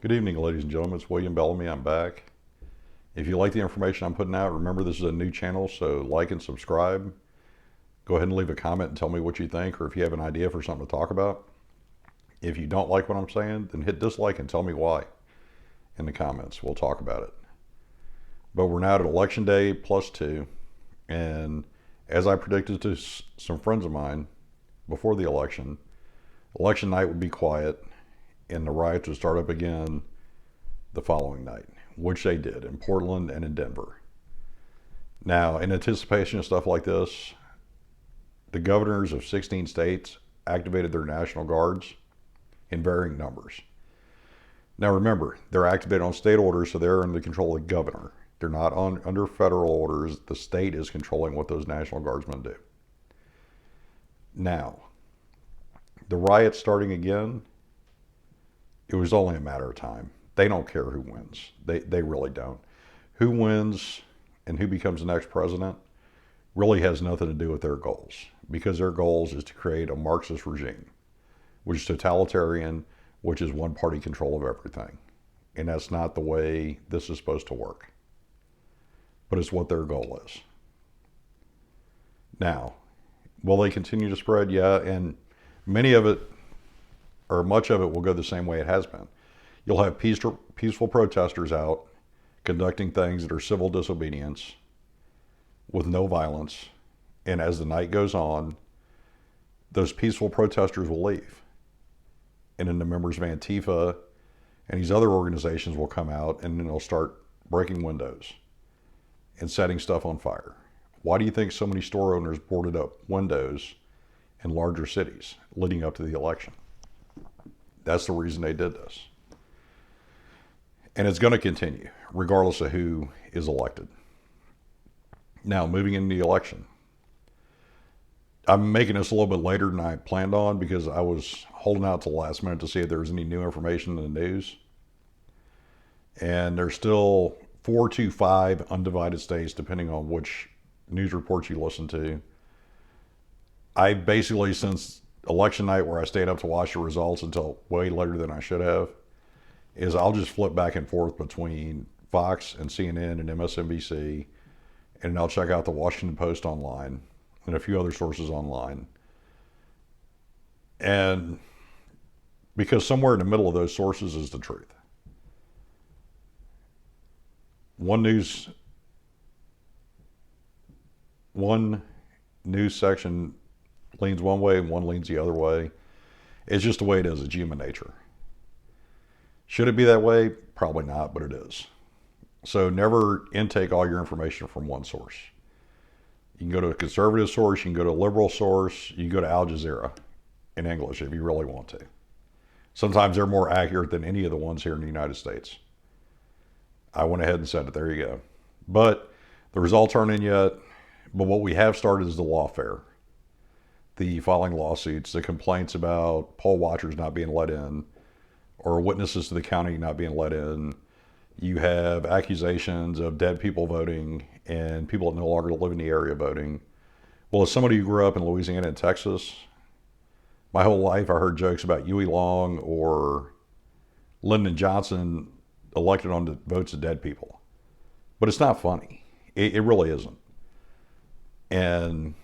Good evening, ladies and gentlemen. It's William Bellamy. I'm back. If you like the information I'm putting out, remember this is a new channel, so like and subscribe. Go ahead and leave a comment and tell me what you think, or if you have an idea for something to talk about. If you don't like what I'm saying, then hit dislike and tell me why in the comments. We'll talk about it. But we're now at election day +2, and as I predicted to some friends of mine before the election night would be quiet and the riots would start up again the following night, which they did in Portland and in Denver. Now, in anticipation of stuff like this, the governors of 16 states activated their National Guards in varying numbers. Now remember, they're activated on state orders, so they're under the control of the governor. They're not under federal orders. The state is controlling what those National Guardsmen do. Now, the riots starting again, it was only a matter of time. They don't care who wins. They really don't. Who wins and who becomes the next president really has nothing to do with their goals, because their goals is to create a Marxist regime, which is totalitarian, which is one-party control of everything. And that's not the way this is supposed to work. But it's what their goal is. Now, will they continue to spread? Yeah, and many of it, or much of it, will go the same way it has been. You'll have peaceful protesters out conducting things that are civil disobedience with no violence. And as the night goes on, those peaceful protesters will leave. And then the members of Antifa and these other organizations will come out, and then they'll start breaking windows and setting stuff on fire. Why do you think so many store owners boarded up windows in larger cities leading up to the election? That's the reason they did this. And it's going to continue, regardless of who is elected. Now, moving into the election. I'm making this a little bit later than I planned on because I was holding out till the last minute to see if there was any new information in the news. And there's still 4 to 5 undivided states, depending on which news reports you listen to. I basically, since election night where I stayed up to watch the results until way later than I should have, is I'll just flip back and forth between Fox and CNN and MSNBC, and I'll check out the Washington Post online and a few other sources online. And because somewhere in the middle of those sources is the truth. One news section leans one way and one leans the other way. It's just the way it is. It's human nature. Should it be that way? Probably not, but it is. So never intake all your information from one source. You can go to a conservative source, you can go to a liberal source, you can go to Al Jazeera in English if you really want to. Sometimes they're more accurate than any of the ones here in the United States. I went ahead and said it. There you go. But the results aren't in yet. But what we have started is the lawfare. The filing lawsuits, the complaints about poll watchers not being let in, or witnesses to the counting not being let in. You have accusations of dead people voting and people that no longer live in the area voting. Well, as somebody who grew up in Louisiana and Texas, my whole life I heard jokes about Huey Long or Lyndon Johnson elected on the votes of dead people. But it's not funny. It really isn't. And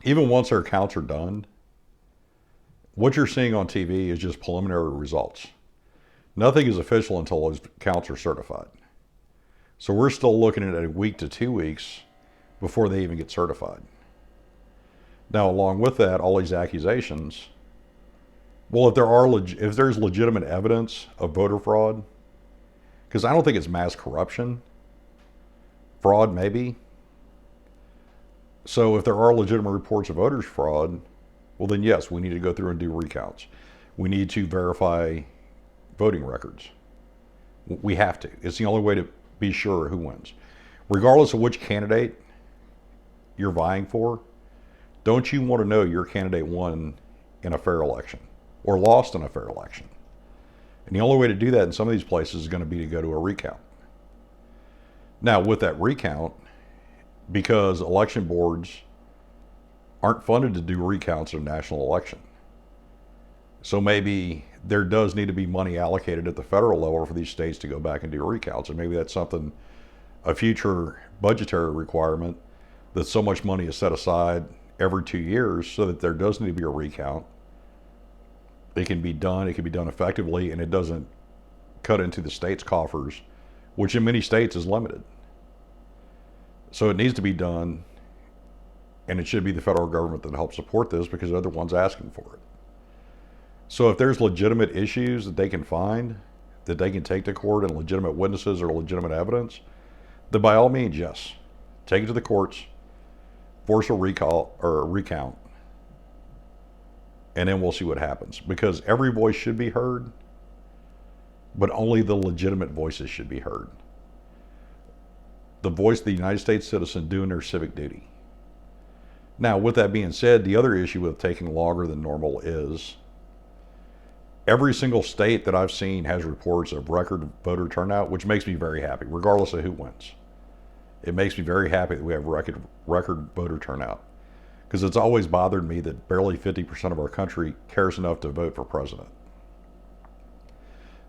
even once their counts are done, what you're seeing on TV is just preliminary results. Nothing is official until those counts are certified. So we're still looking at a week to 2 weeks before they even get certified. Now, along with that, all these accusations, well, if there's legitimate evidence of voter fraud, because I don't think it's mass corruption, fraud maybe. So if there are legitimate reports of voters fraud, well then yes, we need to go through and do recounts. We need to verify voting records. We have to. It's the only way to be sure who wins. Regardless of which candidate you're vying for, don't you want to know your candidate won in a fair election or lost in a fair election? And the only way to do that in some of these places is going to be to go to a recount. Now, with that recount, because election boards aren't funded to do recounts of a national election, So maybe there does need to be money allocated at the federal level for these states to go back and do recounts. And maybe that's something, a future budgetary requirement, that so much money is set aside every 2 years so that there does need to be a recount. It can be done effectively, and it doesn't cut into the state's coffers, which in many states is limited. So it needs to be done, and it should be the federal government that helps support this because they're the ones asking for it. So if there's legitimate issues that they can find, that they can take to court, and legitimate witnesses or legitimate evidence, then by all means, yes, take it to the courts, force a recall or a recount, and then we'll see what happens. Because every voice should be heard, but only the legitimate voices should be heard. The voice of the United States citizen doing their civic duty. Now, with that being said, the other issue with taking longer than normal is every single state that I've seen has reports of record voter turnout, which makes me very happy, regardless of who wins. It makes me very happy that we have record voter turnout, because it's always bothered me that barely 50% of our country cares enough to vote for president.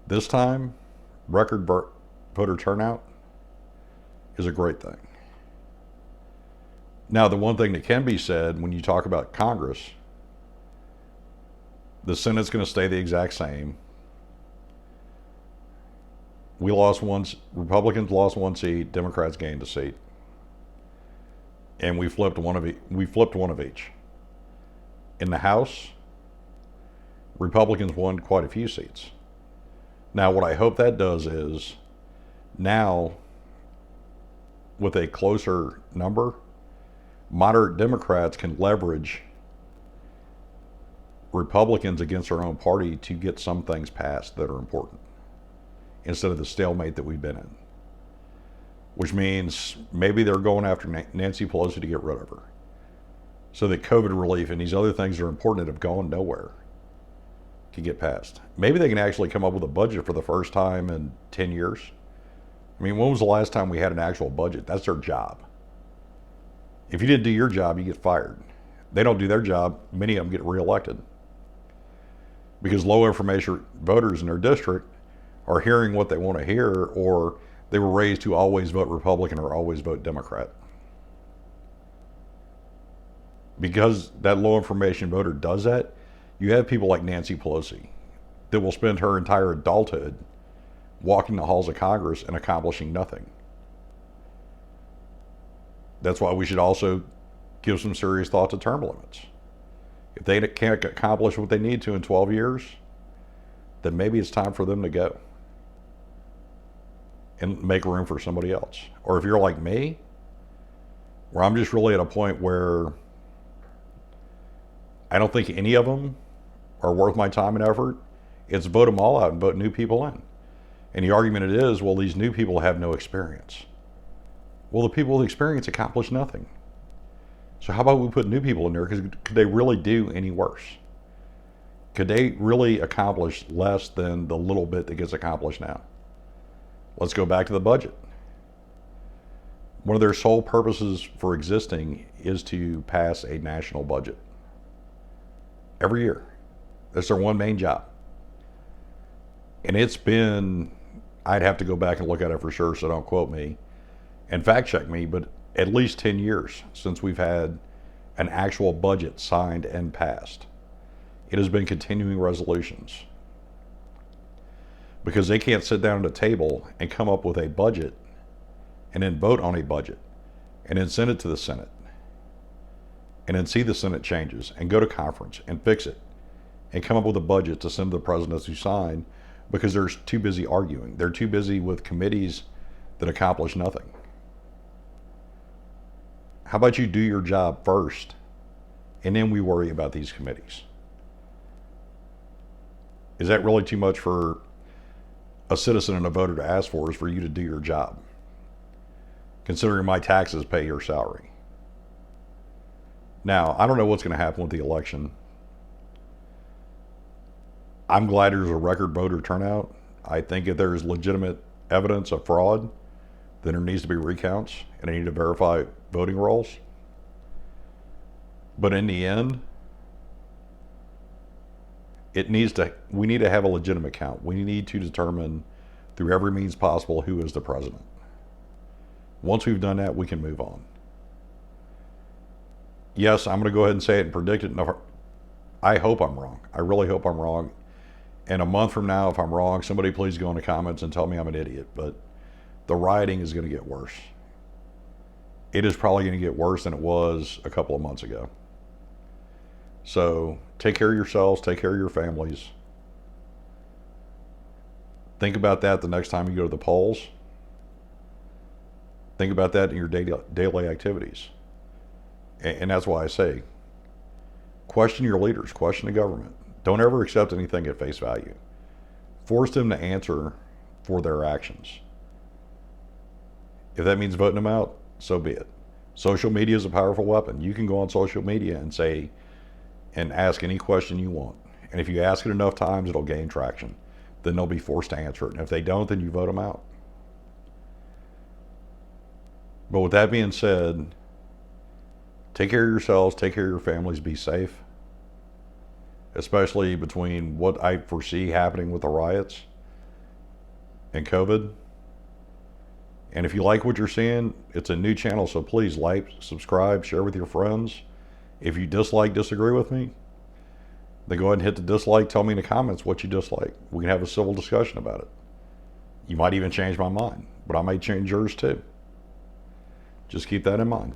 This time, record voter turnout is a great thing. Now, the one thing that can be said when you talk about Congress, the Senate's going to stay the exact same. Republicans lost one seat, Democrats gained a seat. And we flipped one of each. In the House, Republicans won quite a few seats. Now, what I hope that does is, now, with a closer number, moderate Democrats can leverage Republicans against their own party to get some things passed that are important, instead of the stalemate that we've been in. Which means maybe they're going after Nancy Pelosi to get rid of her, so that COVID relief and these other things that are important that have gone nowhere can get passed. Maybe they can actually come up with a budget for the first time in 10 years. I mean, when was the last time we had an actual budget? That's their job. If you didn't do your job, you get fired. They don't do their job, many of them get reelected. Because low information voters in their district are hearing what they want to hear, or they were raised to always vote Republican or always vote Democrat. Because that low information voter does that, you have people like Nancy Pelosi that will spend her entire adulthood walking the halls of Congress and accomplishing nothing. That's why we should also give some serious thought to term limits. If they can't accomplish what they need to in 12 years, then maybe it's time for them to go and make room for somebody else. Or if you're like me, where I'm just really at a point where I don't think any of them are worth my time and effort, it's vote them all out and vote new people in. And the argument it is, well, these new people have no experience. Well, the people with experience accomplish nothing. So how about we put new people in there? Because could they really do any worse? Could they really accomplish less than the little bit that gets accomplished now? Let's go back to the budget. One of their sole purposes for existing is to pass a national budget every year. That's their one main job. And it's been, I'd have to go back and look at it for sure, so don't quote me and fact check me, but at least 10 years since we've had an actual budget signed and passed. It has been continuing resolutions, because they can't sit down at a table and come up with a budget and then vote on a budget and then send it to the Senate and then see the Senate changes and go to conference and fix it and come up with a budget to send to the presidents who sign, because they're too busy arguing. They're too busy with committees that accomplish nothing. How about you do your job first, and then we worry about these committees? Is that really too much for a citizen and a voter to ask for, is for you to do your job, considering my taxes pay your salary? Now, I don't know what's going to happen with the election. I'm glad there's a record voter turnout. I think if there's legitimate evidence of fraud, then there needs to be recounts, and they need to verify voting rolls. But in the end, We need to have a legitimate count. We need to determine through every means possible who is the president. Once we've done that, we can move on. Yes, I'm going to go ahead and say it and predict it. I hope I'm wrong. I really hope I'm wrong. And a month from now, if I'm wrong, somebody please go in the comments and tell me I'm an idiot. But the rioting is going to get worse. It is probably going to get worse than it was a couple of months ago. So take care of yourselves, take care of your families. Think about that the next time you go to the polls. Think about that in your daily activities. And that's why I say, question your leaders, question the government. Don't ever accept anything at face value. Force them to answer for their actions. If that means voting them out, so be it. Social media is a powerful weapon. You can go on social media and say, and ask any question you want. And if you ask it enough times, it'll gain traction. Then they'll be forced to answer it. And if they don't, then you vote them out. But with that being said, take care of yourselves, take care of your families, be safe. Especially between what I foresee happening with the riots and COVID. And if you like what you're seeing, it's a new channel, so please like, subscribe, share with your friends. If you disagree with me, then go ahead and hit the dislike. Tell me in the comments what you dislike. We can have a civil discussion about it. You might even change my mind, but I might change yours too. Just keep that in mind.